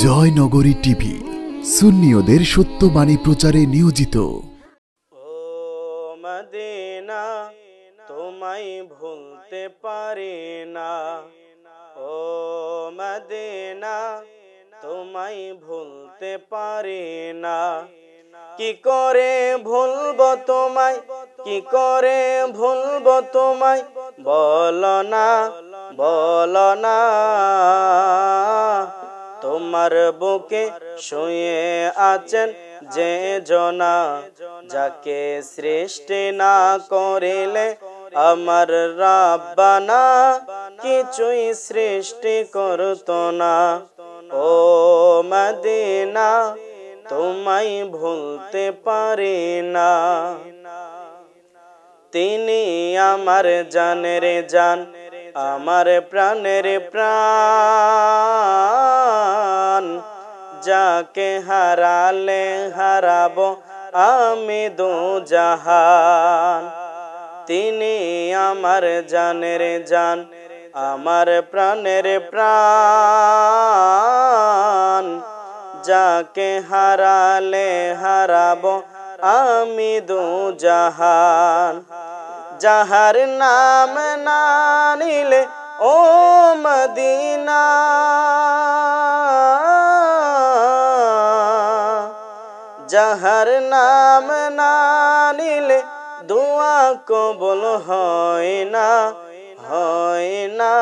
জয়নগরী TV সুন্নিয়দের সত্যবাণী প্রচারে নিয়োজিত। ও Medina তোমায় ভুলতে পারি না, ও মদিনা তোমায় ভুলতে পারি না। কি করে ভুলবো তোমায়, কি করে ভুলবো তোমায়, বলো না বলো না। তোমার বুকে শুয়ে আছেন যে জনা, যাকে সৃষ্টি না করিলে আমার রাব্বানা কিছুই সৃষ্টি করতো না। ও মদিনা তোমায় ভুলতে পারি না। তিনি আমার জানের জান, আমার প্রাণের প্রাণ, যাকে হারালে হারাবো আমি দু জাহান। তিনি আমার জানের জান, আমার প্রাণের প্রাণ, যাকে হারালে হারাবো আমি দু জাহান। যাহার নাম না নিলে ও মদিনা, যাহার নাম না নিলে দোয়া কবুল হয় না, হয় না।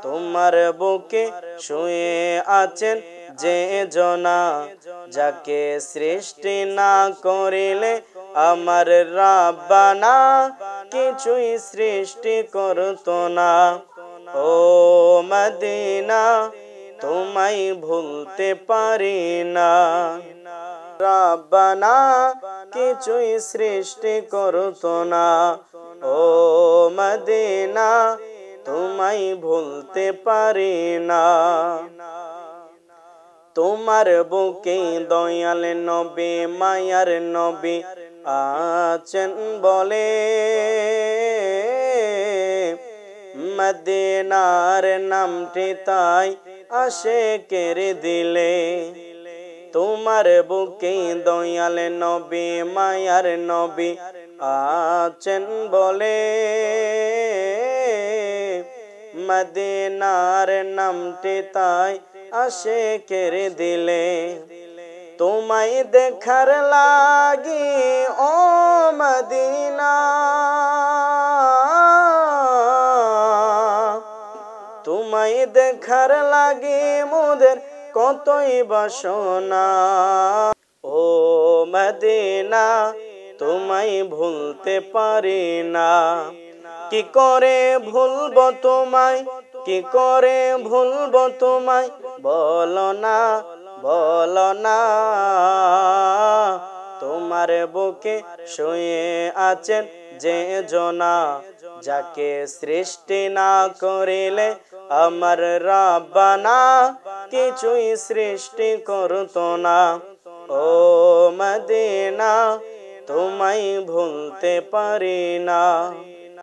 তোমার বুকে শুয়ে আছেন যে জনা, যাকে সৃষ্টি না করিলে আমার রাব্বানা কিছুই সৃষ্টি করতো না। ও মদিনা তোমায় ভুলতে পারি না, রাব্বানা কিছুই সৃষ্টি করতো না। ও মদিনা তোমায় ভুলতে পারি না। তোমার বুকে দয়াল নবী মায়ার নবী আছেন বলে, মদিনার নামটি তাই আশিকের দিলে। তোমার বুকে দয়াল নবী মায়ার নবী আছেন বলে, মদিনার নামটি তাই আশিকের দিলে। তোমায় দেখার লাগি ও মদিনা, তোমায় দেখার লাগি মোদের কতই বাসনা। ও মদিনা তোমায় ভুলতে পারি না। কি করে ভুলবো তোমায়, কি করে ভুলবো তোমায়, বলো না বলো না। তোমার বুকে শুয়ে আছেন যে জনা, যাকে সৃষ্টি না করিলে আমার রাব্বানা কিছুই সৃষ্টি করতো না। ও মদিনা তোমায় ভুলতে পারি না।